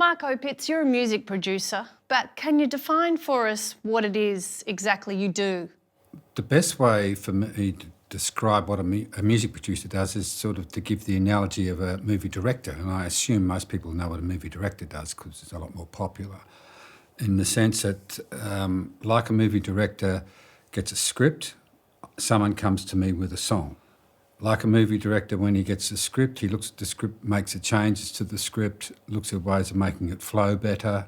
Mark Opitz, you're a music producer, but can you define for us what it is exactly you do? The best way for me to describe what a music producer does is sort of to give the analogy of a movie director, and I assume most people know what a movie director does because it's a lot more popular, in the sense that, like a movie director gets a script, someone comes to me with a song. Like a movie director, when he gets the script, he looks at the script, makes the changes to the script, looks at ways of making it flow better,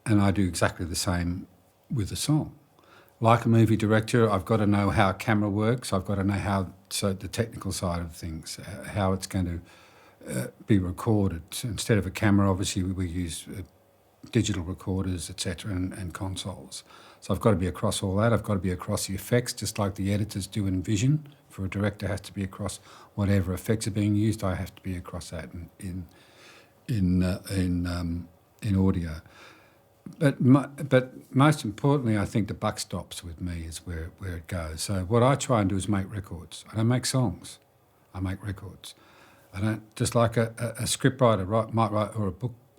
and I do exactly the same with a song. Like a movie director, I've got to know how a camera works, I've got to know the technical side of things, how it's going to be recorded. So instead of a camera, obviously we use digital recorders, etc., and consoles. So I've got to be across all that. I've got to be across the effects, just like the editors do in vision. For a director, has to be across whatever effects are being used. I have to be across that in audio. But most importantly, I think the buck stops with me is where it goes. So what I try and do is make records. I don't make songs. I make records. I don't, just like a scriptwriter might write, or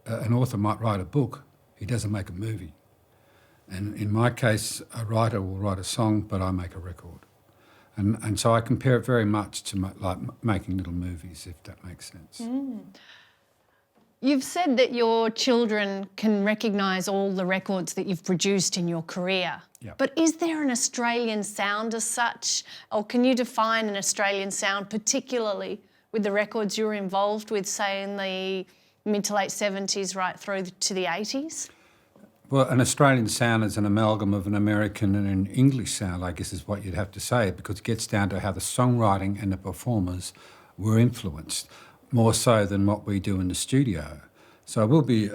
an author might write a book. He doesn't make a movie. And in my case, a writer will write a song, but I make a record. And so I compare it very much to like making little movies, if that makes sense. Mm. You've said that your children can recognise all the records that you've produced in your career. Yep. But is there an Australian sound as such? Or can you define an Australian sound, particularly with the records you were involved with, say, in the mid to late 70s right through to the 80s? Well, an Australian sound is an amalgam of an American and an English sound, I guess is what you'd have to say, because it gets down to how the songwriting and the performers were influenced, more so than what we do in the studio. So it will be,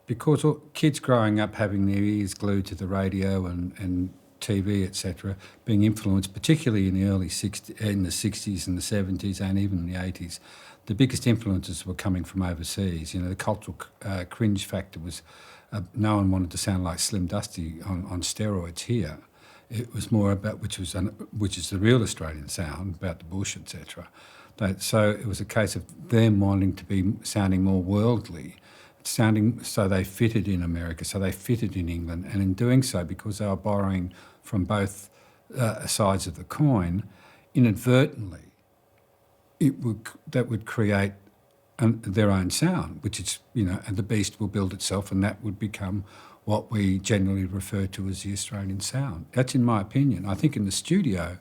because kids growing up having their ears glued to the radio and TV, etc., being influenced, particularly in the in the 60s and the 70s and even in the 80s, the biggest influences were coming from overseas. You know, the cultural cringe factor was no one wanted to sound like Slim Dusty on steroids here. It was more about, which is the real Australian sound, about the bush, etc. So it was a case of them wanting to be sounding more worldly, so they fitted in America, so they fitted in England, and in doing so, because they were borrowing from both sides of the coin, inadvertently, that would create their own sound, which is, and the beast will build itself, and that would become what we generally refer to as the Australian sound. That's in my opinion. I think in the studio,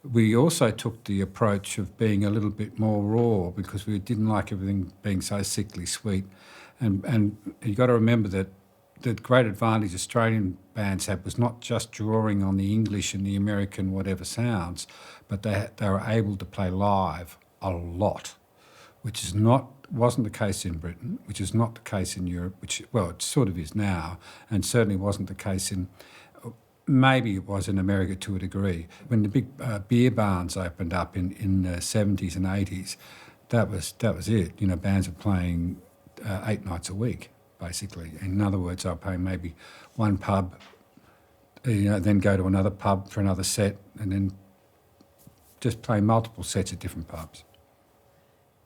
we also took the approach of being a little bit more raw because we didn't like everything being so sickly sweet. And you got to remember that the great advantage Australian bands had was not just drawing on the English and the American whatever sounds, but they were able to play live a lot, which wasn't the case in Britain, which is not the case in Europe, it sort of is now, and certainly wasn't the case maybe it was in America to a degree. When the big beer barns opened up in the 70s and 80s, that was it. Bands were playing 8 nights a week, basically. In other words, they were playing maybe one pub, then go to another pub for another set, and then just play multiple sets at different pubs.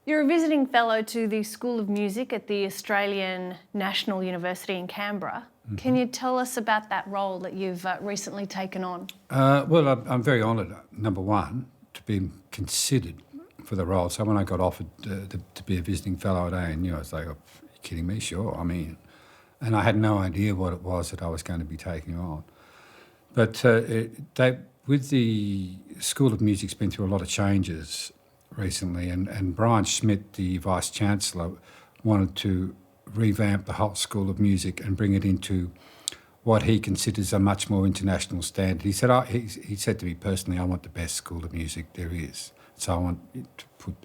You're a visiting fellow to the School of Music at the Australian National University in Canberra. Mm-hmm. Can you tell us about that role that you've recently taken on? Well, I'm very honoured, number one, to be considered for the role. So when I got offered to be a visiting fellow at A&R, I was like, oh, are you kidding me? Sure, I'm in. And I had no idea what it was that I was going to be taking on. But with the School of Music's been through a lot of changes recently, and Brian Schmidt, the Vice-Chancellor, wanted to revamp the whole School of Music and bring it into what he considers a much more international standard. He said to me personally, I want the best School of Music there is. So I want to put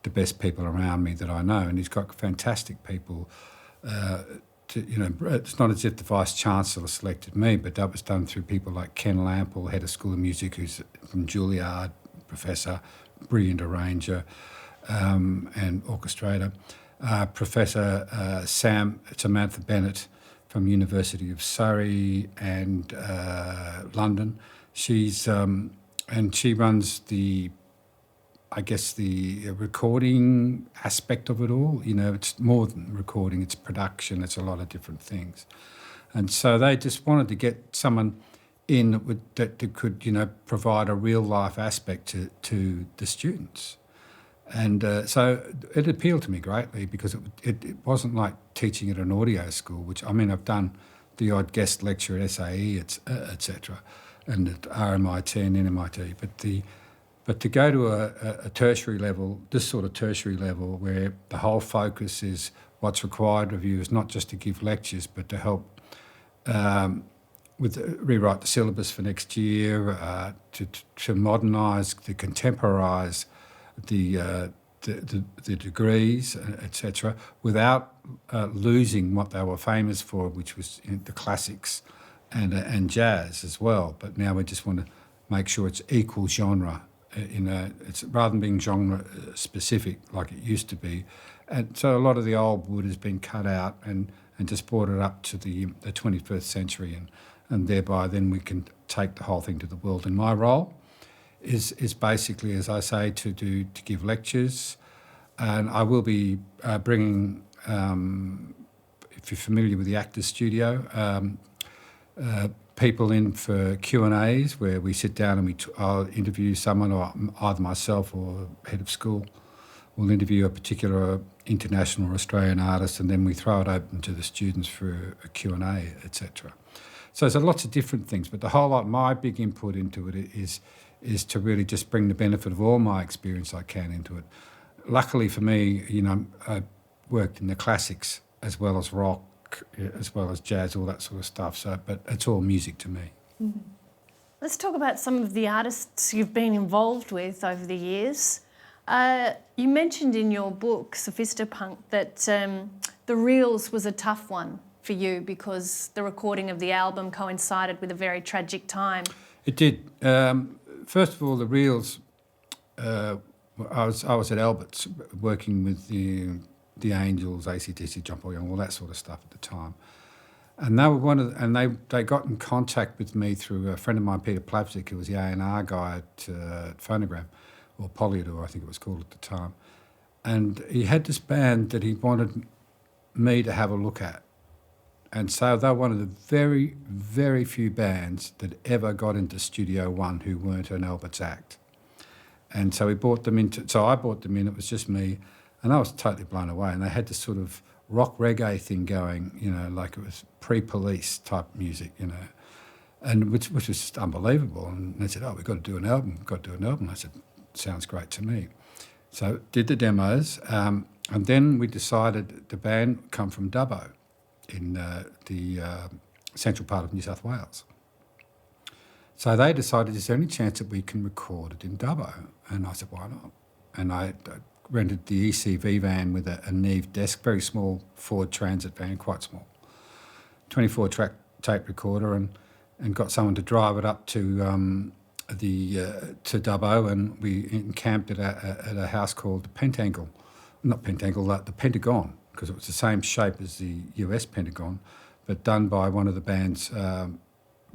the best people around me that I know, and he's got fantastic people. It's not as if the Vice-Chancellor selected me, but that was done through people like Ken Lample, Head of School of Music, who's from Juilliard, professor, brilliant arranger and orchestrator. Professor Samantha Bennett from University of Surrey and London. She runs the I guess, the recording aspect of it all. You know, it's more than recording, it's production, it's a lot of different things. And so they just wanted to get someone in that could, you know, provide a real life aspect to the students. And so it appealed to me greatly because it wasn't like teaching at an audio school, which, I mean, I've done the odd guest lecture at SAE, etc., and at RMIT and NMIT, but to go to a tertiary level, this sort of tertiary level, where the whole focus is what's required of you is not just to give lectures, but to help rewrite the syllabus for next year, to modernise, to contemporise the degrees, etc., without losing what they were famous for, which was the classics and jazz as well. But now we just want to make sure it's equal genre. It's rather than being genre specific like it used to be. And so a lot of the old wood has been cut out and just brought it up to the 21st century, and thereby then we can take the whole thing to the world. And my role is basically, as I say, to give lectures, and I will be bringing, if you're familiar with the Actors Studio, people in for Q&As where we sit down and I'll interview someone, or either myself or head of school will interview a particular international or Australian artist, and then we throw it open to the students for a Q&A, etc. So there's lots of different things, but the whole lot, my big input into it is to really just bring the benefit of all my experience I can into it. Luckily for me, you know, I worked in the classics as well as rock, as well as jazz, all that sort of stuff. So, but it's all music to me. Mm-hmm. Let's talk about some of the artists you've been involved with over the years. You mentioned in your book, Sophistopunk, that the Reels was a tough one for you because the recording of the album coincided with a very tragic time. It did. First of all, the Reels, I was at Albert's working with the Angels, AC/DC, John Paul Young, all that sort of stuff at the time. And they were they got in contact with me through a friend of mine, Peter Plavsic, who was the A&R guy at Phonogram, or Polydor, I think it was called at the time. And he had this band that he wanted me to have a look at. And so they're one of the very, very few bands that ever got into Studio One who weren't an Albert's act. And so I brought them in, it was just me, and I was totally blown away. And they had this sort of rock reggae thing going, you know, like it was pre-Police type music, you know, and which was just unbelievable. And they said, "Oh, we've got to do an album, I said, "Sounds great to me." So did the demos, and then we decided the band come from Dubbo in the central part of New South Wales. So they decided, is there any chance that we can record it in Dubbo? And I said, why not? And I rented the ECV van with a Neve desk, very small Ford Transit van, quite small, 24-track tape recorder, and got someone to drive it up to Dubbo, and we encamped at a house called the Pentagon, because it was the same shape as the US Pentagon, but done by one of the band's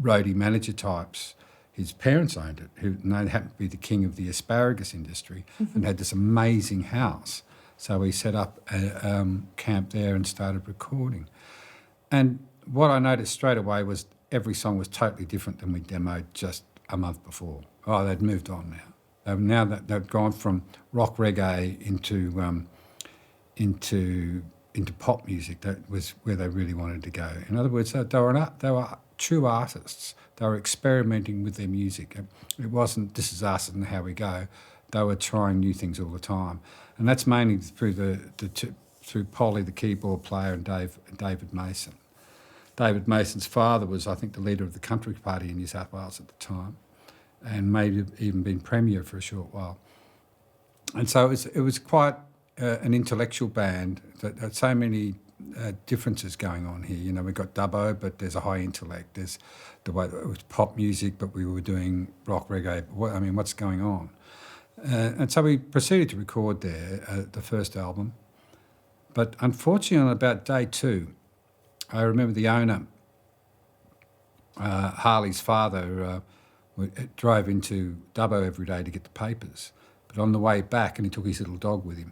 roadie manager types. His parents owned it, and they happened to be the king of the asparagus industry, and had this amazing house. So we set up a camp there and started recording. And what I noticed straight away was every song was totally different than we demoed just a month before. Oh, they'd moved on now. Now that they've gone from rock reggae into pop music. That was where they really wanted to go. In other words, they were true artists. They were experimenting with their music. It wasn't, this is us and how we go. They were trying new things all the time. And that's mainly through through Polly, the keyboard player, and David Mason. David Mason's father was, I think, the leader of the Country Party in New South Wales at the time, and maybe even been Premier for a short while. And so it was quite an intellectual band that had so many differences going on here. You know, we've got Dubbo, but there's a high intellect. There's the way it was pop music, but we were doing rock reggae. What's going on? And so we proceeded to record there the first album. But unfortunately, on about day 2, I remember the owner, Harley's father, drove into Dubbo every day to get the papers. But But on the way back, and he took his little dog with him,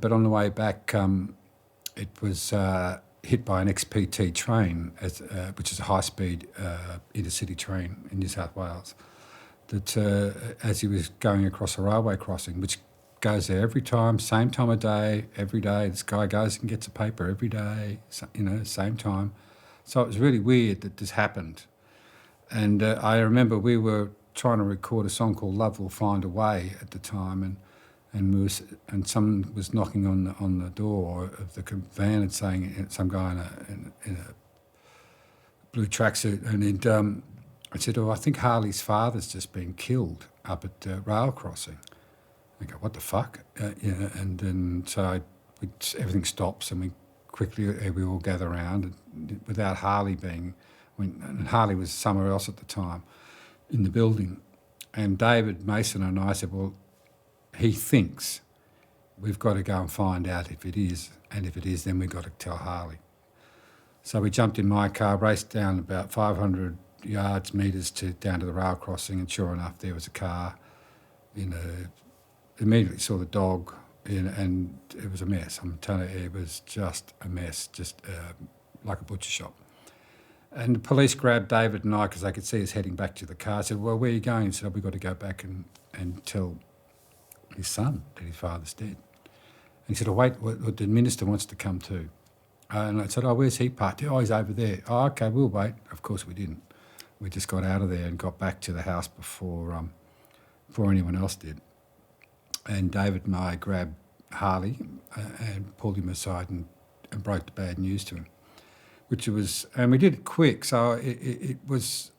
but on the way back, it was hit by an XPT train, which is a high-speed intercity train in New South Wales, that as he was going across a railway crossing, which goes there every time, same time of day, every day. This guy goes and gets a paper every day, same time. So it was really weird that this happened. And I remember we were trying to record a song called Love Will Find a Way at the time, and someone was knocking on the door of the van and saying, some guy in a blue tracksuit, and I said, I think Harley's father's just been killed up at the rail crossing. I go, what the fuck? And then everything stops, and we all gather around, and without Harley and Harley was somewhere else at the time in the building. And David Mason and I said, well, he thinks we've got to go and find out if it is, and if it is, then we've got to tell Harley. So we jumped in my car, raced down about 500 metres down to the rail crossing, and sure enough, there was a car. Immediately saw the dog, and it was a mess. I'm telling you, it was just a mess, just like a butcher shop. And the police grabbed David and I because they could see us heading back to the car. I said, well, where are you going? He said, we've got to go back and tell his son that his father's dead. And he said, wait, the minister wants to come too. And I said, where's he parked? Oh, he's over there. Oh, OK, we'll wait. Of course we didn't. We just got out of there and got back to the house before anyone else did. And David and I grabbed Harley and pulled him aside and broke the bad news to him, and we did it quick. So it was,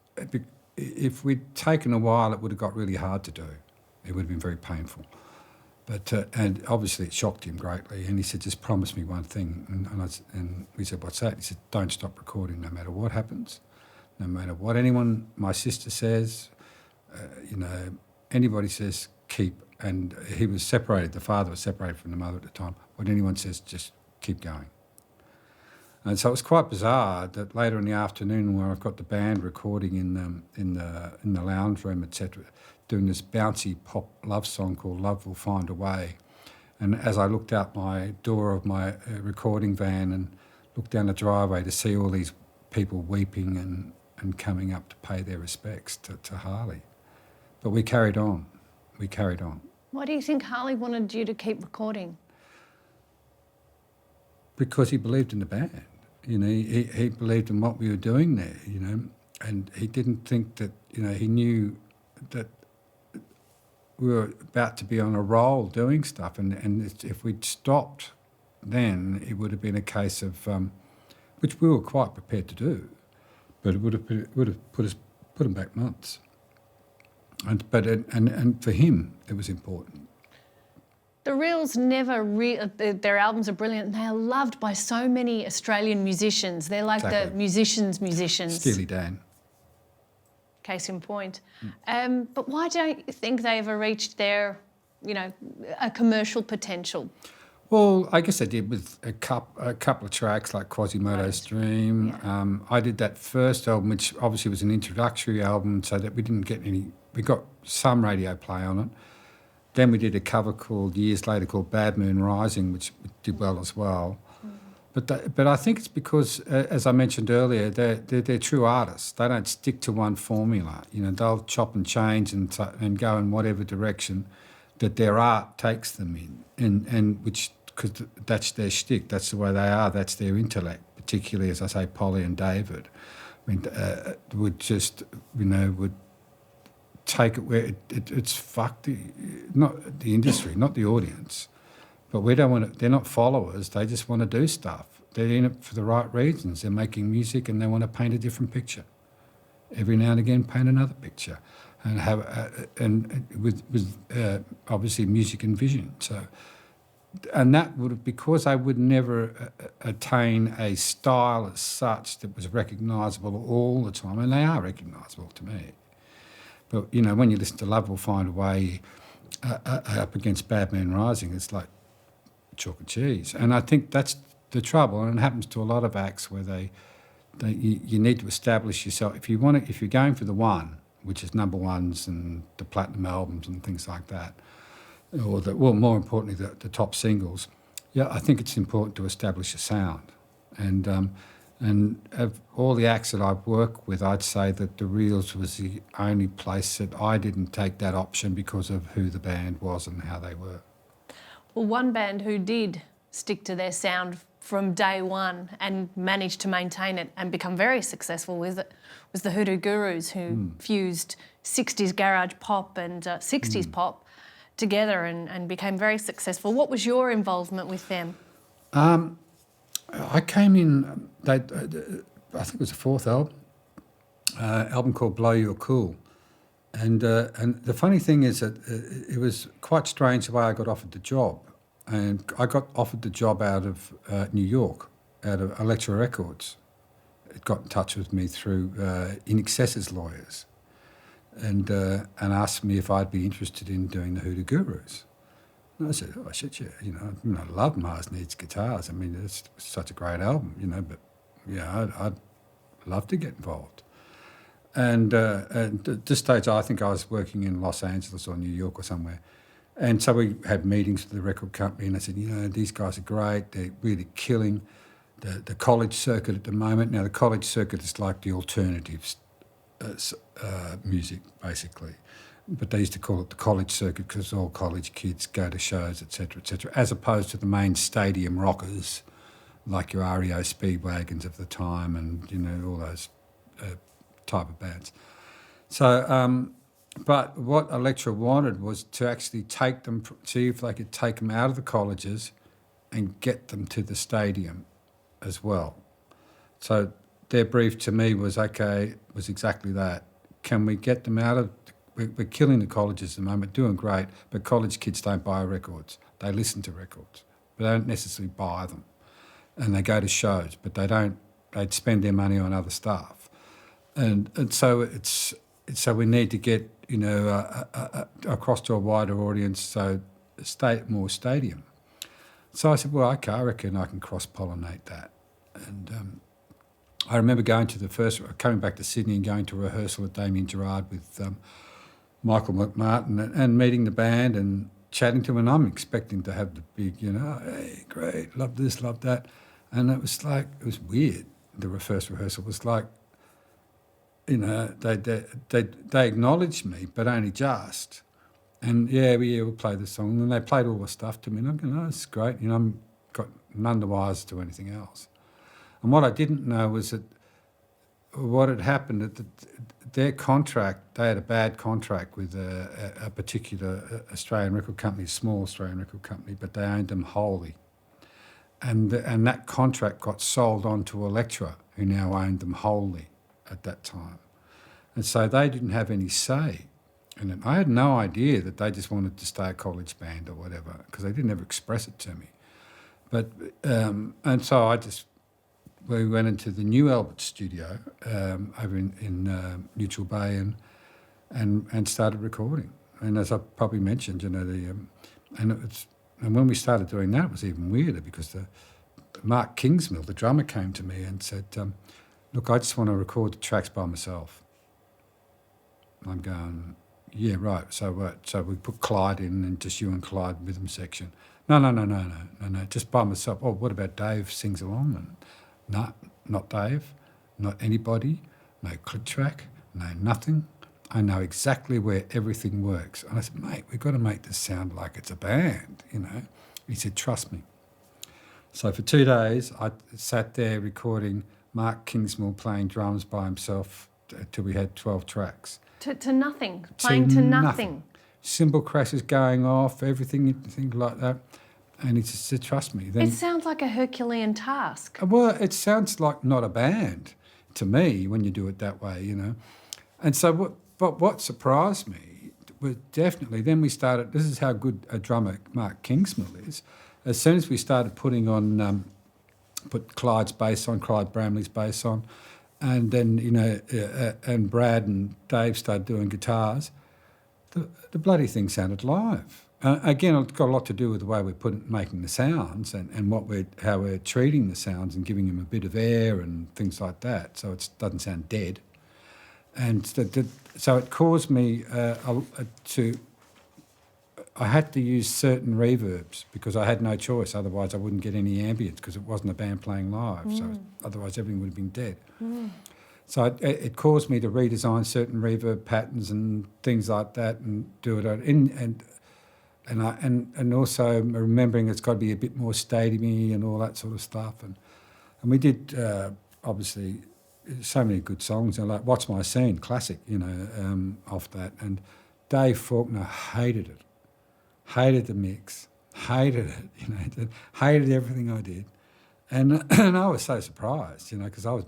if we'd taken a while, it would have got really hard to do. It would have been very painful. But and obviously it shocked him greatly. And he said, just promise me one thing. And we said, what's that? He said, don't stop recording no matter what happens, no matter what my sister says, anybody says, keep. And he was separated, the father was separated from the mother at the time. What anyone says, just keep going. And so it was quite bizarre that later in the afternoon, where I've got the band recording in the lounge room, etc., doing this bouncy pop love song called Love Will Find a Way. And as I looked out my door of my recording van and looked down the driveway to see all these people weeping and coming up to pay their respects to Harley. But we carried on. Why do you think Harley wanted you to keep recording? Because he believed in the band. He believed in what we were doing there, and he didn't think that, he knew that we were about to be on a roll doing stuff, and if we'd stopped then, it would have been a case of, which we were quite prepared to do, but it would have put him back months. And for him, it was important. The Reels their albums are brilliant, and they are loved by so many Australian musicians. They're like the musicians. Steely Dan. Case in point. But why don't you think they ever reached their, a commercial potential? Well, I guess I did with a couple of tracks like Quasimodo's Dream. Yeah. I did that first album, which obviously was an introductory album, so that we didn't get any. We got some radio play on it. Then we did a cover years later called Bad Moon Rising, which did well as well. Mm. But I think it's because, as I mentioned earlier, they're true artists. They don't stick to one formula. They'll chop and change and go in whatever direction that their art takes them in, and which, because that's their shtick, that's the way they are, that's their intellect, particularly, as I say, Polly and David. Would just, would take it where it's fucked, not the industry, not the audience. But we don't want to, they're not followers, they just want to do stuff. They're in it for the right reasons. They're making music and they want to paint a different picture. Every now and again, paint another picture. And have with obviously music and vision. So, and that would have, because I would never attain a style as such that was recognisable all the time, and they are recognisable to me. But when you listen to Love Will Find a Way up against Bad Moon Rising, it's like chalk and cheese. And I think that's the trouble, and it happens to a lot of acts where you need to establish yourself. If you're going for the one, which is number ones and the platinum albums and things like that, more importantly, the top singles. Yeah, I think it's important to establish a sound. And of all the acts that I've worked with, I'd say that the Reels was the only place that I didn't take that option because of who the band was and how they were. Well, one band who did stick to their sound from day one and managed to maintain it and become very successful with it was the Hoodoo Gurus, who fused 60s garage pop and 60s pop together and became very successful. What was your involvement with them? I came in, I think it was the fourth album called Blow Your Cool. And the funny thing is that it was quite strange the way I got offered the job. And I got offered the job out of New York, out of Elektra Records. It got in touch with me through INXS's lawyers and asked me if I'd be interested in doing the Hoodoo Gurus. And I said, oh, shit, yeah, I love Mars Needs Guitars. I mean, it's such a great album, but, yeah, I'd love to get involved. And at this stage, I think I was working in Los Angeles or New York or somewhere. And so we had meetings with the record company, and I said, these guys are great. They're really killing the college circuit at the moment. Now, the college circuit is like the alternatives music, basically. But they used to call it the college circuit because all college kids go to shows, etc., as opposed to the main stadium rockers like your REO Speedwagons of the time and, all those type of bands. So, but what Elektra wanted was to actually take them, see if they could take them out of the colleges and get them to the stadium as well. So their brief to me was exactly that. Can we get them out of, we're killing the colleges at the moment, doing great, but college kids don't buy records. They listen to records, but they don't necessarily buy them. And they go to shows, but they'd spend their money on other stuff. And so so we need to get, across to a wider audience, so more stadium. So I said, well, okay, I reckon I can cross-pollinate that. And I remember coming back to Sydney and going to rehearsal with Damien Gerard with Michael McMartin and meeting the band and chatting to them, and I'm expecting to have the big, hey, great, love this, love that. And it was weird. The first rehearsal was like, they acknowledged me, but only just. And we'll play the song. And they played all the stuff to me, and I'm going, oh, this is great. I'm got none the wiser to anything else. And what I didn't know was that what had happened at their contract, they had a bad contract with a particular Australian record company, a small Australian record company, but they owned them wholly. And that contract got sold on to Elektra, who now owned them wholly at that time. And so they didn't have any say. And I had no idea that they just wanted to stay a college band or whatever, because they didn't ever express it to me. But and so we went into the new Albert studio over in Neutral Bay and started recording. And as I probably mentioned, and when we started doing that, it was even weirder because Mark Kingsmill, the drummer, came to me and said, look, I just want to record the tracks by myself. And I'm going, yeah, right. So what? So we put Clyde in and just you and Clyde rhythm section. No, just by myself. Oh, what about Dave sings along? And no, not Dave, not anybody, no click track, no nothing. I know exactly where everything works. And I said, mate, we've got to make this sound like it's a band, He said, trust me. So for 2 days, I sat there recording Mark Kingsmill playing drums by himself till we had 12 tracks. To nothing, playing to nothing. Cymbal crashes going off, everything, things like that. And he just said, trust me. Then, it sounds like a Herculean task. Well, it sounds like not a band to me when you do it that way, And so what surprised me was definitely, then we started, this is how good a drummer Mark Kingsmill is. As soon as we started putting on, put Clyde's bass on, Clyde Bramley's bass on, and then, and Brad and Dave started doing guitars, the bloody thing sounded live. Again, it's got a lot to do with the way we're making the sounds and how we're treating the sounds and giving them a bit of air and things like that, so it doesn't sound dead. And so it caused me to I had to use certain reverbs because I had no choice. Otherwise, I wouldn't get any ambience because it wasn't a band playing live. So otherwise, everything would have been dead. So it caused me to redesign certain reverb patterns and things like that, and do it and also remembering it's got to be a bit more stadium-y and all that sort of stuff. And we did obviously so many good songs. Like "What's My Scene," classic, off that. And Dave Faulkner hated it. Hated the mix, hated it, hated everything I did. And I was so surprised, because I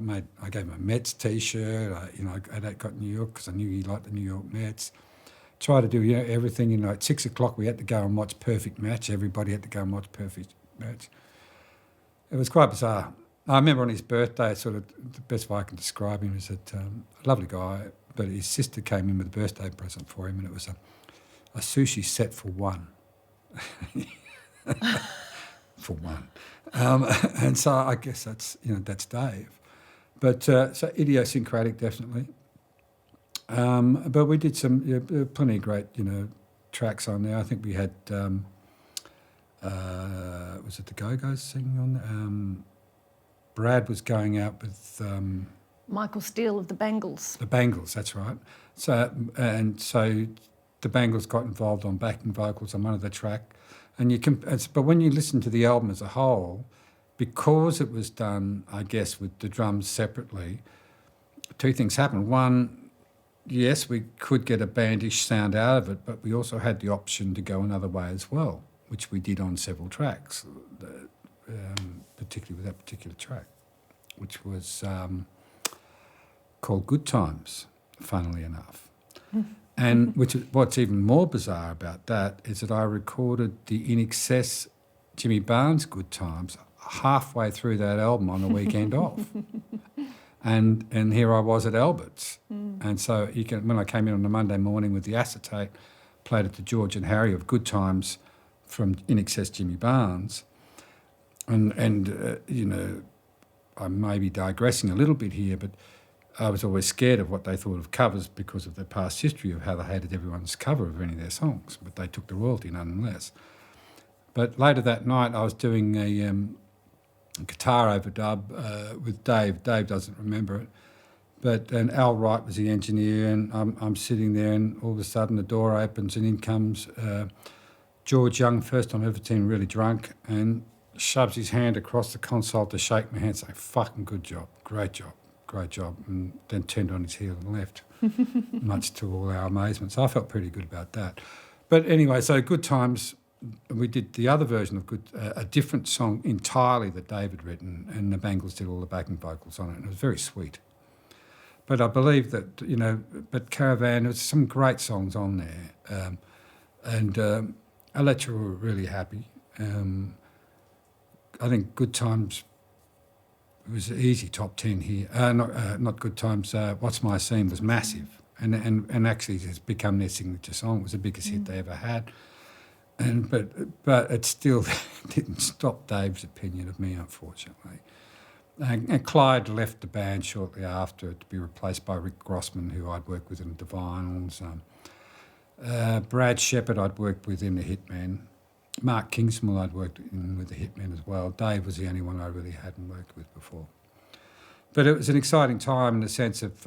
gave him a Mets T-shirt, I got New York because I knew he liked the New York Mets. Tried to do, everything, at 6 o'clock we had to go and watch Perfect Match. Everybody had to go and watch Perfect Match. It was quite bizarre. I remember on his birthday, sort of the best way I can describe him is that a lovely guy, but his sister came in with a birthday present for him, and it was a sushi set for one. For one. And so I guess that's Dave. But so idiosyncratic, definitely. But we did some plenty of great, tracks on there. I think we had, was it the Go-Go's singing on there? Brad was going out with... Michael Steele of the Bangles. The Bangles, that's right. So the Bangles got involved on backing vocals on one of the track, but when you listen to the album as a whole, because it was done, I guess, with the drums separately, two things happened. One, yes, we could get a bandish sound out of it, but we also had the option to go another way as well, which we did on several tracks, particularly with that particular track, which was called Good Times, funnily enough. And what's even more bizarre about that is that I recorded the INXS Jimmy Barnes Good Times halfway through that album on the weekend off. And here I was at Albert's. And so when I came in on a Monday morning with the acetate, played it to George and Harry of Good Times from INXS Jimmy Barnes. And I may be digressing a little bit here, but I was always scared of what they thought of covers because of their past history of how they hated everyone's cover of any of their songs, but they took the royalty nonetheless. But later that night I was doing a guitar overdub with Dave. Dave doesn't remember it. And Al Wright was the engineer, and I'm sitting there, and all of a sudden the door opens and in comes George Young, first time I've ever seen him really drunk, and shoves his hand across the console to shake my hand, saying, "Fucking good job, great job. Great job," and then turned on his heel and left, much to all our amazement. So I felt pretty good about that. But anyway, so Good Times, we did the other version of a different song entirely that Dave had written, and the Bangles did all the backing vocals on it, and it was very sweet. But I believe that, but Caravan, there's some great songs on there, and Electra were really happy. I think Good Times... It was an easy top 10 here. Not Good Times. What's My Scene was massive, and actually has become their signature song. It was the biggest hit they ever had, but it still didn't stop Dave's opinion of me, unfortunately. And Clyde left the band shortly after to be replaced by Rick Grossman, who I'd worked with in the Divinyls. Brad Shepherd I'd worked with in the Hitmen. Mark Kingsmill I'd worked in with the Hitmen as well. Dave was the only one I really hadn't worked with before. But it was an exciting time in the sense of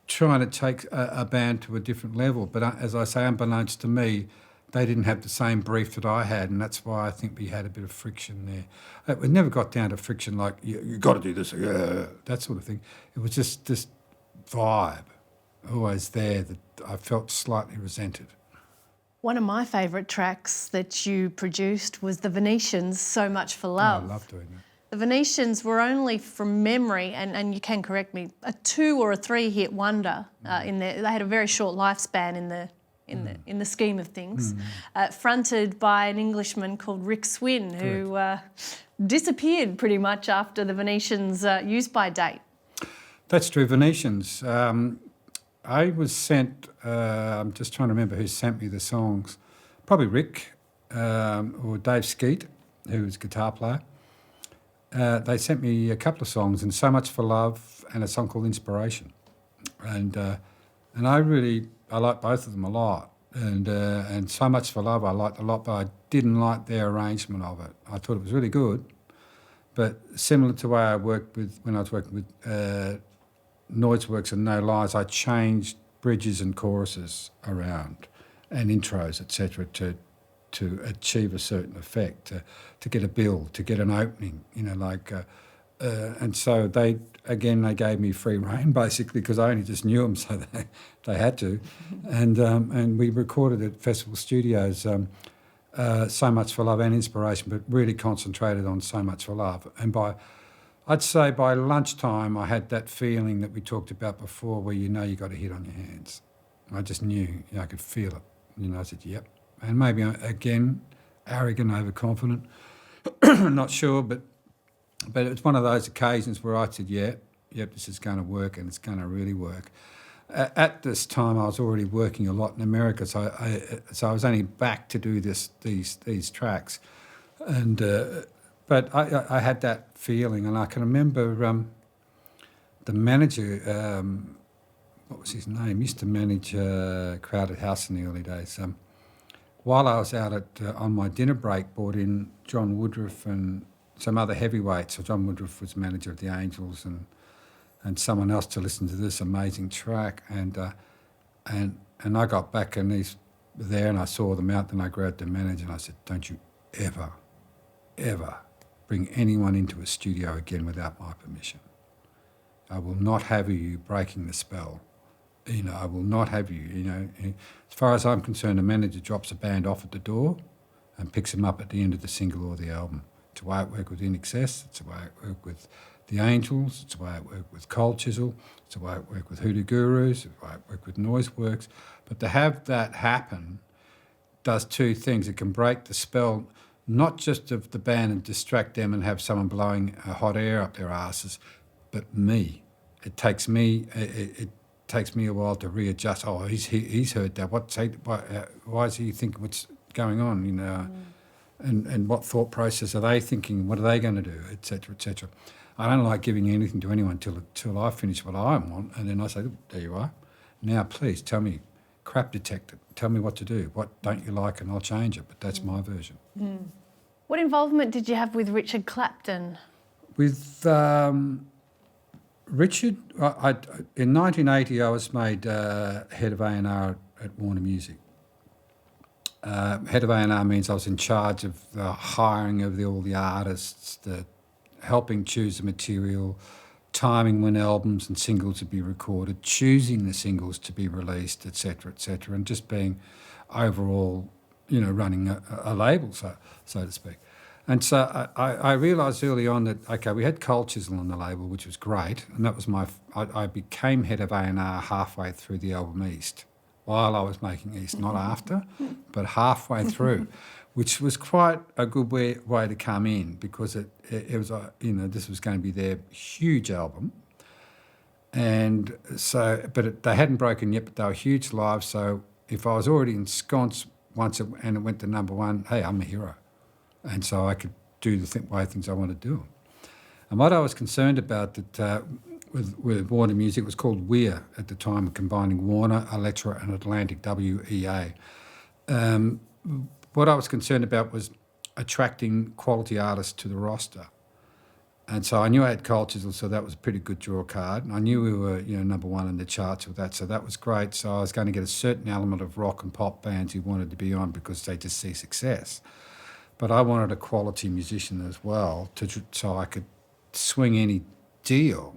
trying to take a band to a different level. But as I say, unbeknownst to me, they didn't have the same brief that I had, and that's why I think we had a bit of friction there. It never got down to friction like, you got to do this, that sort of thing. It was just this vibe always there that I felt slightly resented. One of my favourite tracks that you produced was the Venetians, So Much for Love. I love doing that. The Venetians were only, from memory, and you can correct me, a 2 or a 3 hit wonder in there. They had a very short lifespan in the scheme of things. Fronted by an Englishman called Rick Swin, who disappeared pretty much after the Venetians' use-by date. That's true. Venetians. I was sent, I'm just trying to remember who sent me the songs, probably Rick or Dave Skeet, who was a guitar player. They sent me a couple of songs, and So Much for Love and a song called Inspiration. And I like both of them a lot, And So Much for Love I liked a lot, but I didn't like their arrangement of it. I thought it was really good, but similar to the way I worked with when I was working with Noiseworks and No Lies, I changed bridges and choruses around and intros, etc., to achieve a certain effect, to get a build, to get an opening, and so they gave me free rein basically because I only just knew them, so they had to, and we recorded at Festival Studios So Much for Love and Inspiration, but really concentrated on So Much for Love. And I'd say by lunchtime I had that feeling that we talked about before, where you got a hit on your hands. I just knew, I could feel it. I said, yep. And maybe again, arrogant, overconfident, not sure, but it's one of those occasions where I said, yep, this is going to work, and it's going to really work. At this time, I was already working a lot in America, so I was only back to do these tracks, but I had that feeling, and I can remember the manager, what was his name? Used to manage Crowded House in the early days. While I was out on my dinner break, brought in John Woodruff and some other heavyweights. So John Woodruff was manager of the Angels, and someone else to listen to this amazing track. And I got back, and he's there, and I saw them out. Then I grabbed the manager and I said, "Don't you ever, ever bring anyone into a studio again without my permission. I will not have you breaking the spell. I will not have you, As far as I'm concerned, the manager drops a band off at the door and picks them up at the end of the single or the album. It's the way it worked with INXS, it's the way it worked with the Angels, it's the way it worked with Cold Chisel, it's the way it worked with Hoodoo Gurus, it's the way it worked with Noiseworks. But to have that happen does two things. It can break the spell, not just of the band and distract them and have someone blowing hot air up their asses, but me. It takes me a while to readjust. Oh, he's heard that. Why is he thinking what's going on? And what thought process are they thinking? What are they going to do, etc., etc. I don't like giving anything to anyone till I finish what I want, and then I say, there you are. Now, please tell me, crap detector. Tell me what to do. What don't you like, and I'll change it. But that's my version. What involvement did you have with Richard Clapton? With Richard, in 1980, I was made head of A&R at Warner Music. Head of A&R means I was in charge of the hiring of all the artists, the helping choose the material, timing when albums and singles would be recorded, choosing the singles to be released, etc., and just being overall, running a label, so to speak. And so I realised early on that, okay, we had Cold Chisel on the label, which was great, and that was I became head of A&R halfway through the album East, while I was making East, not after, but halfway through, which was quite a good way to come in, because it was, this was going to be their huge album. And so, but they hadn't broken yet, but they were huge live, so if I was already ensconced once and it went to number one, hey, I'm a hero. And so I could do the way things I wanted to do. And what I was concerned about with Warner Music was called WEA at the time, combining Warner, Elektra and Atlantic, WEA. What I was concerned about was attracting quality artists to the roster. And so I knew I had Cold Chisel, so that was a pretty good draw card. And I knew we were, number one in the charts with that, so that was great. So I was going to get a certain element of rock and pop bands who wanted to be on because they just see success. But I wanted a quality musician as well, so I could swing any deal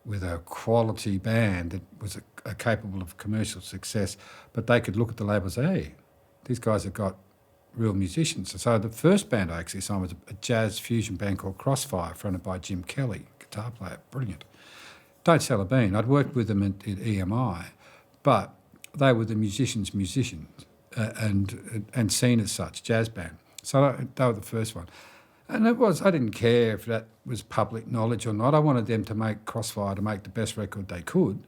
with a quality band that was capable of commercial success, but they could look at the label and say, hey, these guys have got real musicians. So the first band I actually signed was a jazz fusion band called Crossfire, fronted by Jim Kelly, guitar player, brilliant. Don't sell a bean. I'd worked with them at EMI, but they were the musicians' and seen as such, jazz band. So they were the first one. And I didn't care if that was public knowledge or not. I wanted them to make Crossfire to make the best record they could.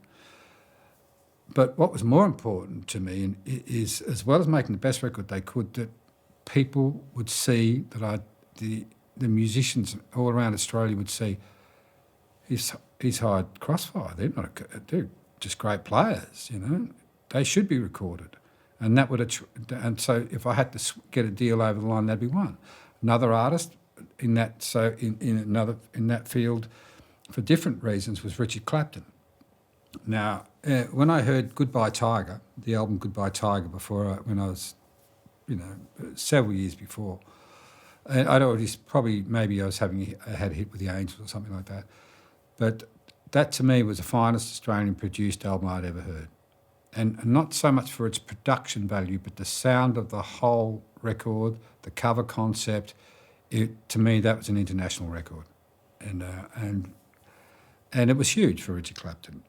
But what was more important to me is, as well as making the best record they could, that people would see that the musicians all around Australia would see he's hired Crossfire. They're just great players, They should be recorded. And that would and so if I had to get a deal over the line, that'd be one. Another artist in that in that field, for different reasons, was Richard Clapton. Now, when I heard Goodbye Tiger, the album Goodbye Tiger, when I was, several years before, and I'd already maybe I was had a hit with the Angels or something like that, but that to me was the finest Australian produced album I'd ever heard. And not so much for its production value, but the sound of the whole record, the cover concept. To me, that was an international record, and it was huge for Richard Clapton.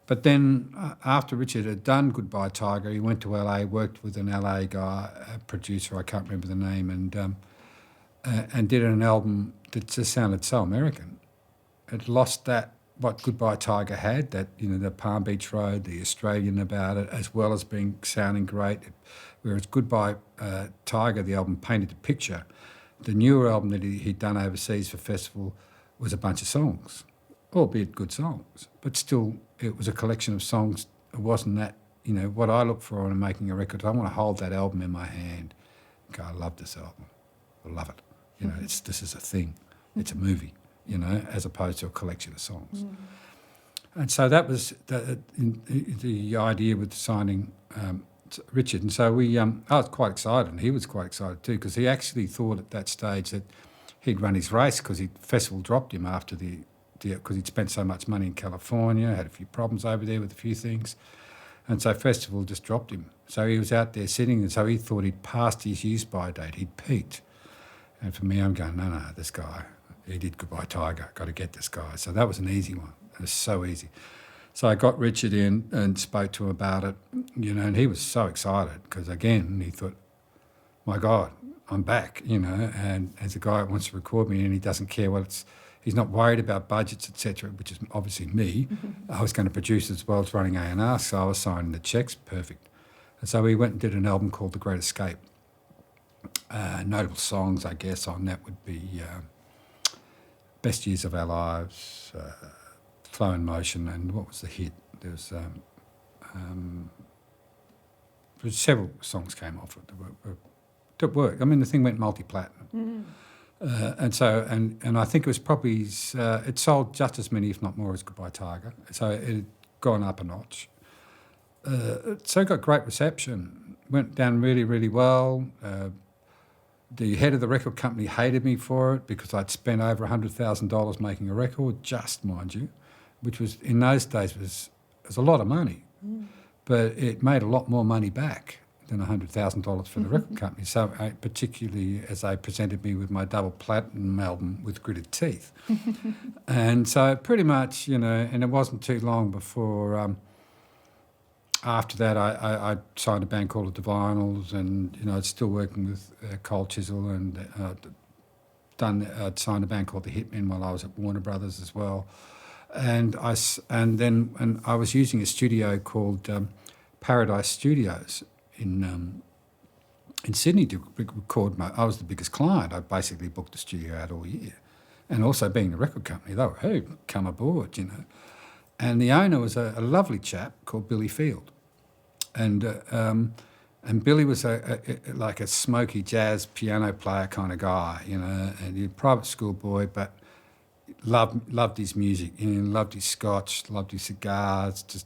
But then after Richard had done Goodbye Tiger, he went to LA, worked with an LA guy, a producer, I can't remember the name, and did an album that just sounded so American. It lost what Goodbye Tiger had, the Palm Beach Road, the Australian about it, as well as sounding great. Whereas Goodbye Tiger, the album, painted a picture. The newer album that he'd done overseas for festival was a bunch of songs, albeit good songs, but still it was a collection of songs. It wasn't that, what I look for in making a record. I want to hold that album in my hand and go, I love this album. I love it. This is a thing. It's a movie, as opposed to a collection of songs. Mm. And so that was the idea with signing Richard. And so I was quite excited, and he was quite excited too, because he actually thought at that stage that he'd run his race, because festival dropped him after because he'd spent so much money in California, had a few problems over there with a few things. And so festival just dropped him. So he was out there sitting, and so he thought he'd passed his use-by date, he'd peaked. And for me, I'm going, no, this guy, he did Goodbye Tiger, got to get this guy. So that was an easy one. It was so easy. So I got Richard in and spoke to him about it, and he was so excited because, again, he thought, my God, I'm back, and as a guy that wants to record me and he doesn't care he's not worried about budgets, etc., which is obviously me. Mm-hmm. I was going to produce as well as running A&R, so I was signing the checks, perfect. And so we went and did an album called The Great Escape. Notable songs, I guess, on that would be Best Years of Our Lives, Flow in Motion, and what was the hit? There was several songs came off it that worked. I mean, the thing went multi-platinum. Mm. And I think it was probably, it sold just as many, if not more, as Goodbye Tiger. So it had gone up a notch. So it got great reception. Went down really, really well. The head of the record company hated me for it because I'd spent over $100,000 making a record, just mind you, which was in those days was a lot of money, but it made a lot more money back than $100,000 for the record company. So particularly as they presented me with my double platinum album with Gritted Teeth. And so pretty much, and it wasn't too long before after that I signed a band called the Divinyls, and I was still working with Cold Chisel, and I'd signed a band called the Hitmen while I was at Warner Brothers as well. And I was using a studio called Paradise Studios in Sydney to record I was the biggest client. I basically booked the studio out all year. And also being the record company, they were, hey, come aboard, And the owner was a lovely chap called Billy Field. And Billy was like a smoky jazz piano player kind of guy, and he was a private school boy, but loved his music, loved his scotch, loved his cigars,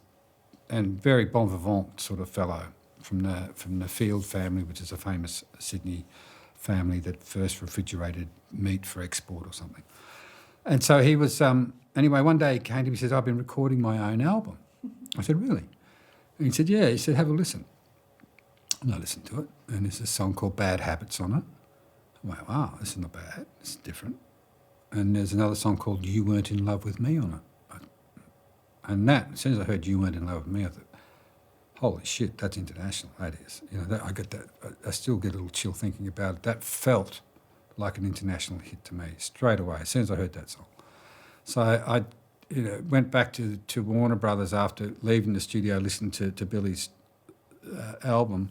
and very bon vivant sort of fellow from the Field family, which is a famous Sydney family that first refrigerated meat for export or something. And so he was, anyway, one day he came to me and said, I've been recording my own album. I said, really? And he said, yeah. He said, have a listen. And I listened to it, and there's a song called Bad Habits on it. I went, wow, this is not bad, this is different. And there's another song called You Weren't in Love with Me on it. And that, as soon as I heard You Weren't in Love with Me, I thought, holy shit, that's international, that is. I get that. I still get a little chill thinking about it. That felt like an international hit to me straight away, as soon as I heard that song. So I went back to Warner Brothers after leaving the studio, listening to Billy's album,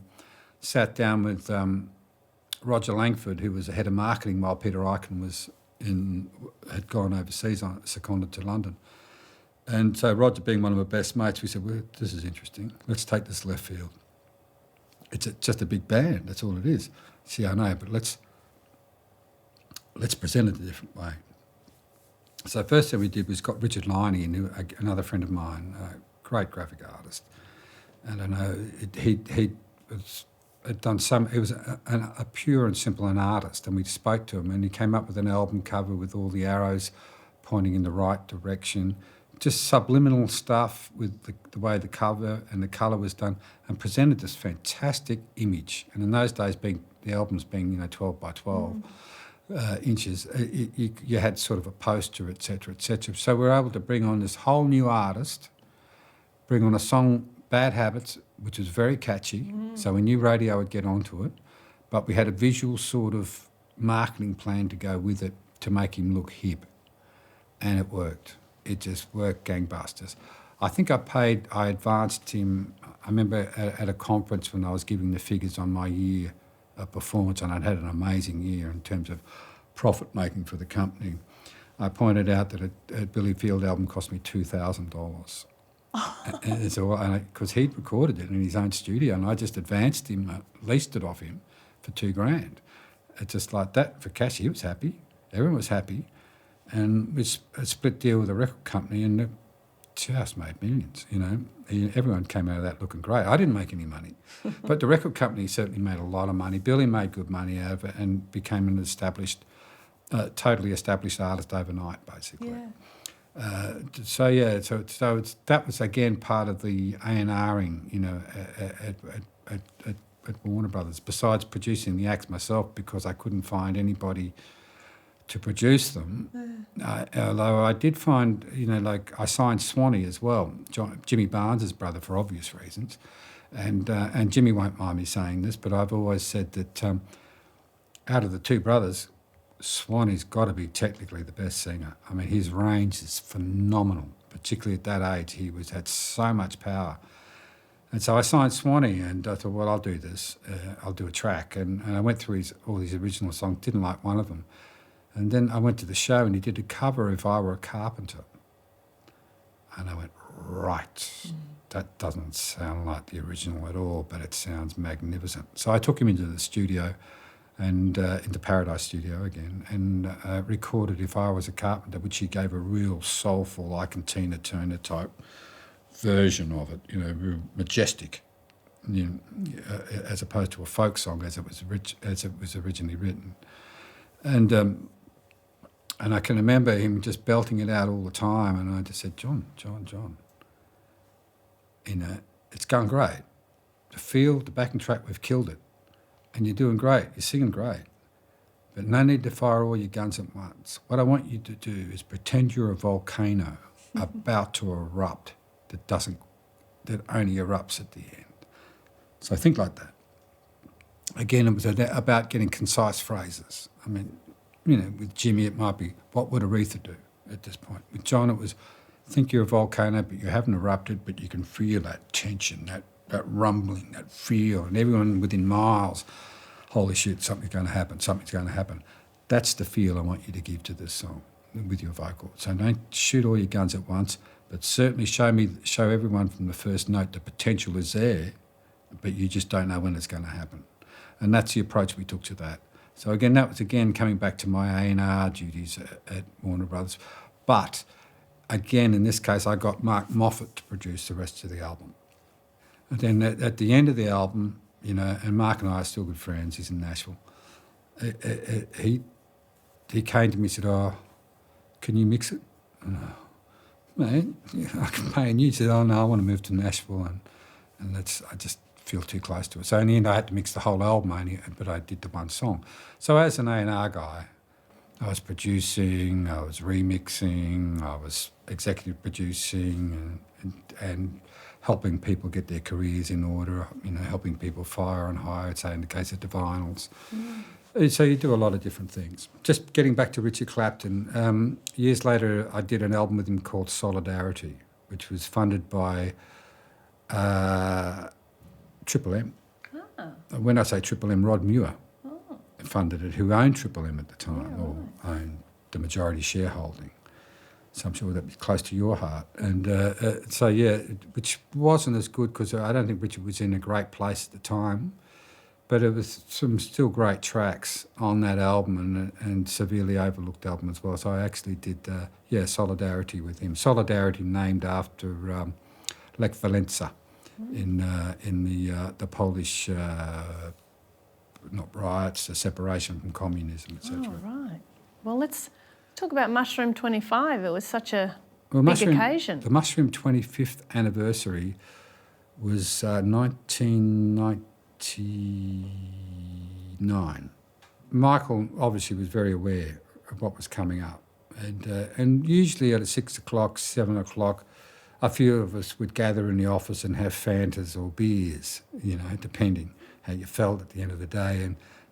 sat down with Roger Langford, who was the head of marketing while Peter Eichen had gone overseas, seconded to London. And so Roger, being one of my best mates, we said, well, this is interesting. Let's take this left field. it's just a big band. That's all it is. See, I know, but let's present it a different way. So first thing we did was got Richard Liney in, another friend of mine, a great graphic artist. And I know had done some. He was a pure and simple an artist, and we spoke to him, and he came up with an album cover with all the arrows pointing in the right direction, just subliminal stuff with the way the cover and the colour was done, and presented this fantastic image. And in those days, the albums being 12 by 12 inches, you had sort of a poster, etc., etc. So we were able to bring on this whole new artist, bring on a song, Bad Habits, which was very catchy, so we knew radio would get onto it, but we had a visual sort of marketing plan to go with it to make him look hip, and it worked. It just worked gangbusters. I think I advanced him, I remember at a conference when I was giving the figures on my year of performance, and I'd had an amazing year in terms of profit making for the company. I pointed out that a Billy Field album cost me $2,000. Because he'd recorded it in his own studio, and I just advanced him, leased it off him for $2,000. It's just like that for cash. He was happy, everyone was happy, and it's a split deal with a record company, and it just made millions. Everyone came out of that looking great. I didn't make any money, but the record company certainly made a lot of money. Billy made good money out of it and became an totally established artist overnight, basically. Yeah. That was again part of the A&Ring, at Warner Brothers. Besides producing the acts myself, because I couldn't find anybody to produce them. Although I did find, I signed Swanee as well, Jimmy Barnes's brother, for obvious reasons, and Jimmy won't mind me saying this, but I've always said that out of the two brothers, Swanee's got to be technically the best singer. I mean, his range is phenomenal, particularly at that age. He had so much power. And so I signed Swanee, and I thought, well, I'll do this. I'll do a track. And I went through all these original songs, didn't like one of them. And then I went to the show, and he did a cover, If I Were a Carpenter. And I went, right, that doesn't sound like the original at all, but it sounds magnificent. So I took him into the studio, and into Paradise Studio again, and recorded If I Was a Carpenter, which he gave a real soulful, like Tina Turner type version of it, real majestic, as opposed to a folk song as it was originally written. And I can remember him just belting it out all the time, and I just said, John, it's going great. The feel, the backing track, we've killed it. And you're doing great, you're singing great, but no need to fire all your guns at once. What I want you to do is pretend you're a volcano about to erupt that only erupts at the end. So think like that. Again, it was about getting concise phrases. I mean, with Jimmy it might be, what would Aretha do at this point? With John it was, think you're a volcano but you haven't erupted, but you can feel that tension, that rumbling, that feel, and everyone within miles, holy shit, something's going to happen. That's the feel I want you to give to this song with your vocal. So don't shoot all your guns at once, but certainly show everyone from the first note the potential is there, but you just don't know when it's going to happen. And that's the approach we took to that. So again, that was coming back to my A&R duties at Warner Brothers. But again, in this case, I got Mark Moffat to produce the rest of the album. And then at the end of the album, and Mark and I are still good friends, he's in Nashville, he came to me and said, can you mix it? And mate, I can pay you. He said, no, I want to move to Nashville, and I just feel too close to it. So in the end, I had to mix the whole album, but I did the one song. So as an A&R guy, I was producing, I was remixing, I was executive producing, and helping people get their careers in order, helping people fire and hire, say in the case of Divinyls. So you do a lot of different things. Just getting back to Richard Clapton, years later I did an album with him called Solidarity, which was funded by Triple M. When I say Triple M, Rod Muir funded it, who owned Triple M at the time, or owned the majority shareholding. So I'm sure that'd be close to your heart. And which wasn't as good because I don't think Richard was in a great place at the time. But it was some still great tracks on that album and severely overlooked album as well. So I actually did, Solidarity with him. Solidarity named after Lech Walesa in the Polish, not riots, the separation from communism, etc. Oh, right. Well, let's talk about Mushroom 25. It was such a big occasion. The Mushroom 25th anniversary was 1999. Michael obviously was very aware of what was coming up. And usually at 6 o'clock, 7 o'clock, a few of us would gather in the office and have Fantas or beers, depending how you felt at the end of the day,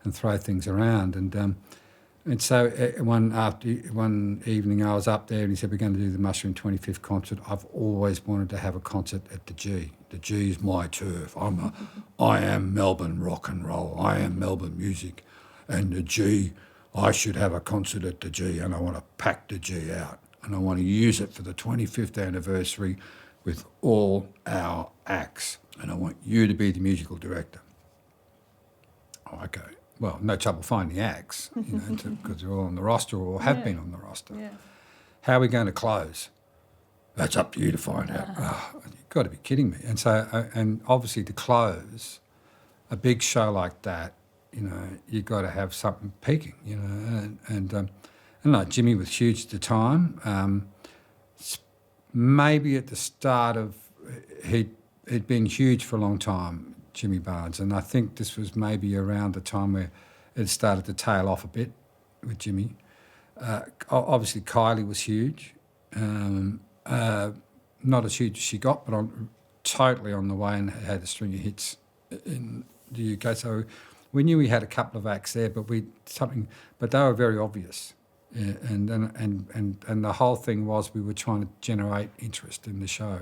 and throw things around. And so one evening I was up there and he said, we're going to do the Mushroom 25th concert. I've always wanted to have a concert at the G. The G is my turf. I am Melbourne rock and roll. I am Melbourne music. And the G, I should have a concert at the G, and I want to pack the G out. And I want to use it for the 25th anniversary with all our acts. And I want you to be the musical director. Oh, okay. Well, no trouble finding the acts, because they're all on the roster or have been on the roster. Yeah. How are we going to close? That's up to you to find out. Oh, you've got to be kidding me. And so, and obviously to close a big show like that, you've got to have something peaking, and like Jimmy was huge at the time. Maybe at the start of, he'd been huge for a long time, Jimmy Barnes, and I think this was maybe around the time where it started to tail off a bit with Jimmy. Obviously Kylie was huge, not as huge as she got, but totally on the way, and had a string of hits in the UK. So we knew we had a couple of acts there, but they were very obvious. And the whole thing was we were trying to generate interest in the show.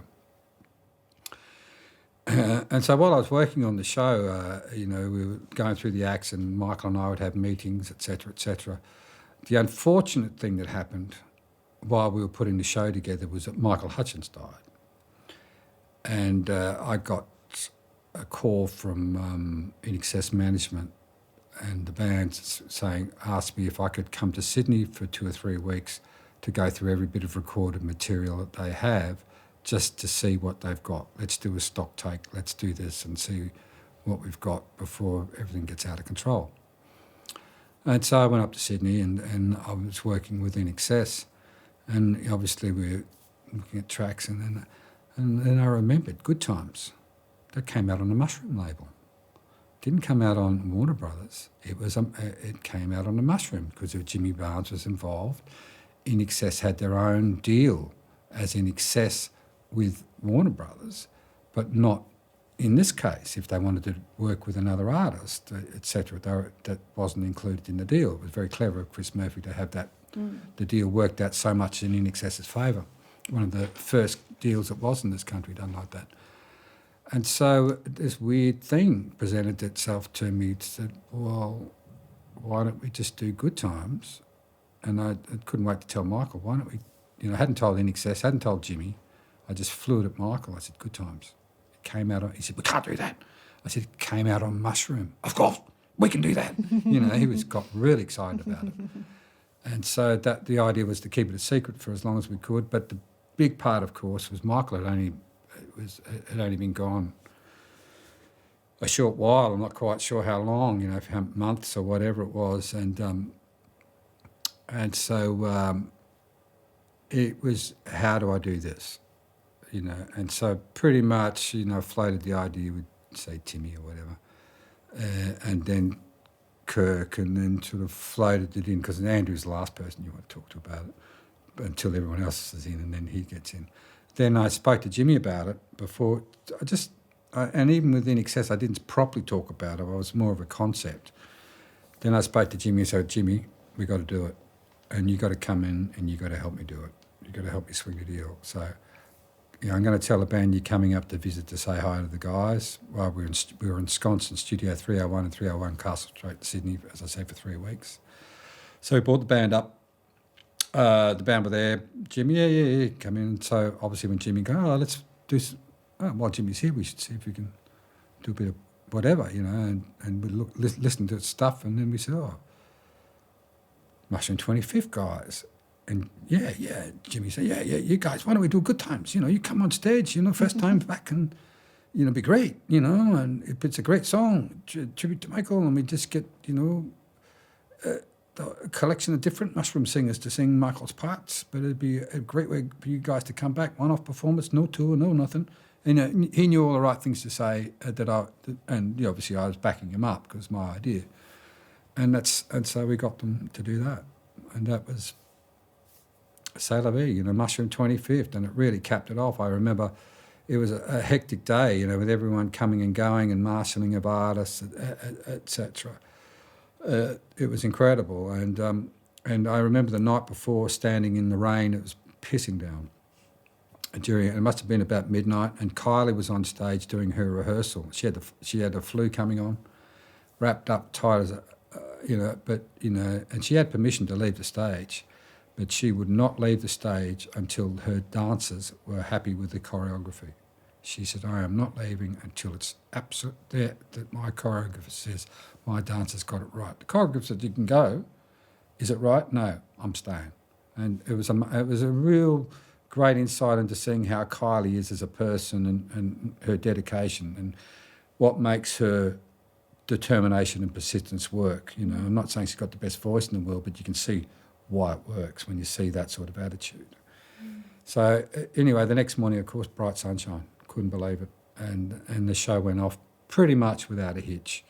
And so while I was working on the show, we were going through the acts, and Michael and I would have meetings, etc., etc. The unfortunate thing that happened while we were putting the show together was that Michael Hutchins died. And I got a call from INXS management and the band asked me if I could come to Sydney for 2 or 3 weeks to go through every bit of recorded material that they have, just to see what they've got. Let's do a stock take, let's do this and see what we've got before everything gets out of control. And so I went up to Sydney and I was working with INXS, and obviously we were looking at tracks, and then I remembered Good Times. That came out on the Mushroom label. Didn't come out on Warner Brothers. It came out on the Mushroom because Jimmy Barnes was involved. INXS had their own deal as INXS with Warner Brothers, but not in this case. If they wanted to work with another artist, etc., that wasn't included in the deal. It was very clever of Chris Murphy to have that. The deal worked out so much in INXS's favour. One of the first deals that was in this country done like that. And so this weird thing presented itself to me. It said, well, why don't we just do Good Times? And I couldn't wait to tell Michael, why don't we, I hadn't told INXS, hadn't told Jimmy. I just flew it at Michael. I said, Good Times. It came out on, he said, we can't do that. I said, it came out on Mushroom. Of course, we can do that. He got really excited about it. And so the idea was to keep it a secret for as long as we could. But the big part, of course, was Michael had only been gone a short while. I'm not quite sure how long, how months or whatever it was, and so it was, how do I do this, And so pretty much, floated the idea with, say, Timmy or whatever, and then Kirk, and then sort of floated it in because Andrew's the last person you want to talk to about it, until everyone else is in, and then he gets in. Then I spoke to Jimmy about it before. And even with INXS, I didn't properly talk about it. I was more of a concept. Then I spoke to Jimmy and said, Jimmy, we got to do it. And you got to come in and you got to help me do it. You got to help me swing the deal. So, I'm going to tell the band you're coming up to visit to say hi to the guys. Well, we were ensconced in Studio 301 and 301 Castle Street, Sydney, as I say, for 3 weeks. So we brought the band up. The band were there. Jimmy, yeah, come in. So obviously when Jimmy goes, let's do some, while Jimmy's here, we should see if we can do a bit of whatever, and we listened to stuff, and then we said, oh, Mushroom 25th guys. And Jimmy said, you guys, why don't we do Good Times? You come on stage, first time back, and, be great, and if it's a great song, tribute to Michael, and we just get, a collection of different Mushroom singers to sing Michael's parts, but it'd be a great way for you guys to come back, one-off performance, no tour, no nothing. And he knew all the right things to say, and obviously I was backing him up because it was my idea. And so we got them to do that. And that was C'est la vie, Mushroom 25th, and it really capped it off. I remember it was a hectic day, with everyone coming and going and marshalling of artists, etc. It was incredible, and I remember the night before standing in the rain. It was pissing down. It must have been about midnight, and Kylie was on stage doing her rehearsal. She had the flu coming on, wrapped up tight as and she had permission to leave the stage, but she would not leave the stage until her dancers were happy with the choreography. She said, I am not leaving until it's absolute that my choreographer says my dancers got it right. The choreographer said, you can go. Is it right? No, I'm staying. And it was a real great insight into seeing how Kylie is as a person and her dedication and what makes her determination and persistence work. I'm not saying she's got the best voice in the world, but you can see why it works when you see that sort of attitude. So anyway, the next morning, of course, bright sunshine. Couldn't believe it. And the show went off pretty much without a hitch.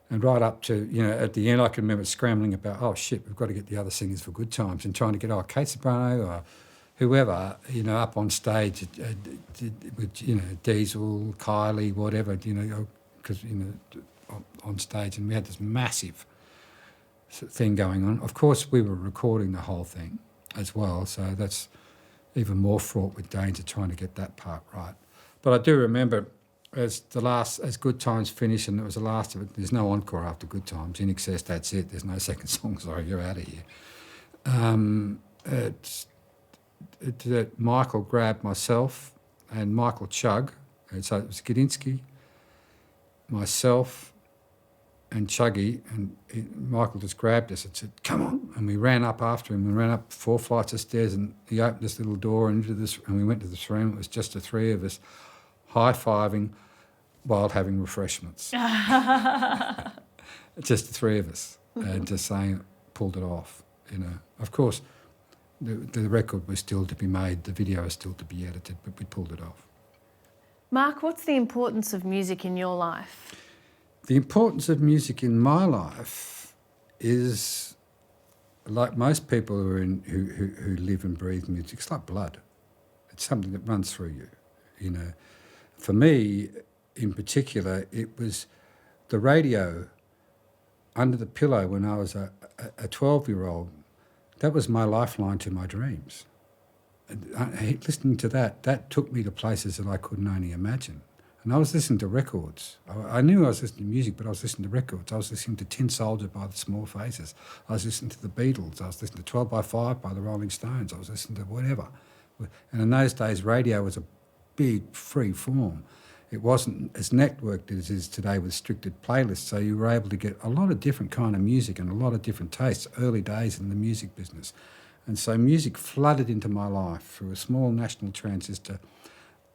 And right up to, at the end, I can remember scrambling about, oh, shit, we've got to get the other singers for Good Times, and trying to get, Kate Sobrano or whoever, up on stage with, Diesel, Kylie, whatever, because, on stage. And we had this massive thing going on. Of course, we were recording the whole thing as well, so that's even more fraught with danger trying to get that part right. But I do remember as Good Times finished, and it was the last of it, there's no encore after Good Times. INXS, that's it. There's no second song. Sorry, you're out of here. Michael grabbed myself and Michael Chugg, and so it was Gadinsky, myself and Chuggy, and Michael just grabbed us and said, come on. And we ran up after him. We ran up 4 flights of stairs, and he opened this little door into this, and we went to this room. It was just the 3 of us high-fiving while having refreshments. Just the 3 of us, and just saying, pulled it off, Of course, the record was still to be made, the video was still to be edited, but we pulled it off. Mark, what's the importance of music in your life? The importance of music in my life is, like most people who live and breathe music, it's like blood. It's something that runs through you, For me, in particular, it was the radio under the pillow when I was a 12-year-old. That was my lifeline to my dreams. And listening to that took me to places that I couldn't only imagine. And I was listening to records. I knew I was listening to music, but I was listening to records. I was listening to Tin Soldier by the Small Faces. I was listening to the Beatles. I was listening to 12 by 5 by the Rolling Stones. I was listening to whatever. And in those days, radio was a big free form. It wasn't as networked as it is today with restricted playlists, so you were able to get a lot of different kind of music and a lot of different tastes, early days in the music business. And so music flooded into my life through a small national transistor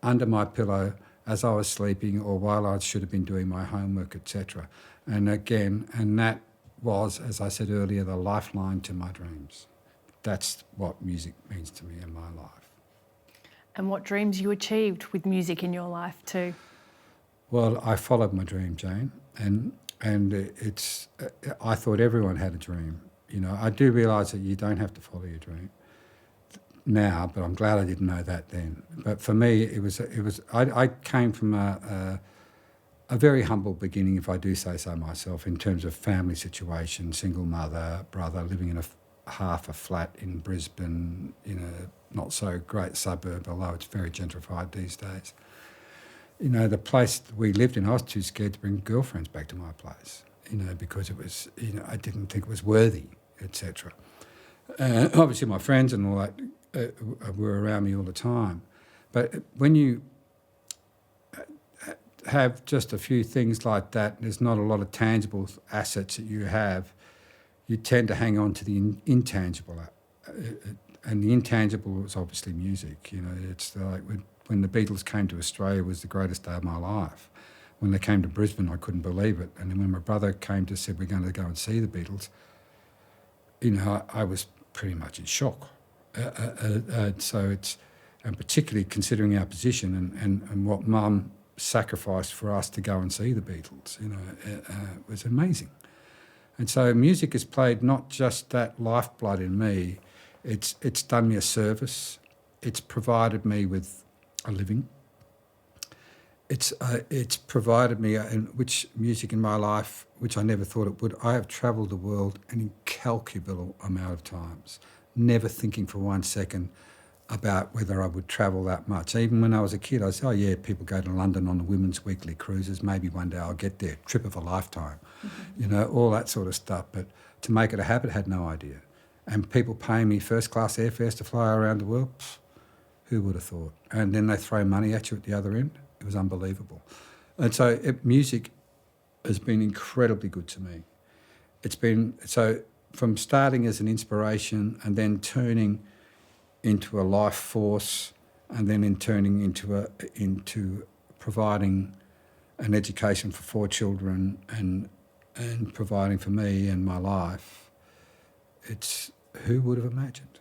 under my pillow as I was sleeping or while I should have been doing my homework, etc. And that was, as I said earlier, the lifeline to my dreams. That's what music means to me in my life. And what dreams you achieved with music in your life too? Well, I followed my dream, Jane, and I thought everyone had a dream. I do realise that you don't have to follow your dream now, but I'm glad I didn't know that then. But for me, I came from a very humble beginning, if I do say so myself, in terms of family situation, single mother, brother, living in half a flat in Brisbane, in a not so great suburb, although it's very gentrified these days. The place we lived in, I was too scared to bring girlfriends back to my place, because it was, I didn't think it was worthy, etc. Obviously my friends and all that were around me all the time. But when you have just a few things like that, there's not a lot of tangible assets that you have, you tend to hang on to the intangible. And the intangible was obviously music. You know, it's like when the Beatles came to Australia, it was the greatest day of my life. When they came to Brisbane, I couldn't believe it. And then when my brother came to said, we're going to go and see the Beatles, you know, I was pretty much in shock. So it's, and particularly considering our position and what Mum sacrificed for us to go and see the Beatles, you know, it was amazing. And so music has played not just that lifeblood in me, it's done me a service, it's provided me with a living, it's provided me which music in my life, which I never thought it would. I have travelled the world an incalculable amount of times, never thinking for 1 second about whether I would travel that much. Even when I was a kid, I said, oh yeah, people go to London on the women's weekly cruises, maybe one day I'll get there, trip of a lifetime, you know, all that sort of stuff. But to make it a habit, I had no idea. And people paying me first-class airfares to fly around the world, who would have thought? And then they throw money at you at the other end. It was unbelievable. And so music has been incredibly good to me. It's been, so from starting as an inspiration and then turning into a life force and then in turning into providing an education for 4 children and providing for me and my life, it's, who would have imagined?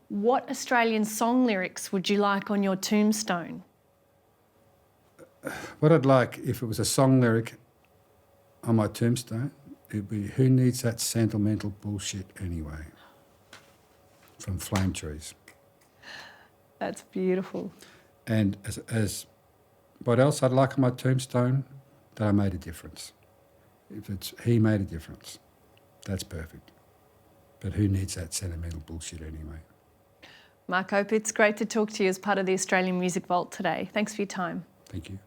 What Australian song lyrics would you like on your tombstone? What I'd like, if it was a song lyric on my tombstone, it'd be, who needs that sentimental bullshit anyway? From Flame Trees. That's beautiful. And as what else I'd like on my tombstone? That I made a difference. If it's he made a difference, that's perfect. But who needs that sentimental bullshit anyway? Mark Opitz, great to talk to you as part of the Australian Music Vault today. Thanks for your time. Thank you.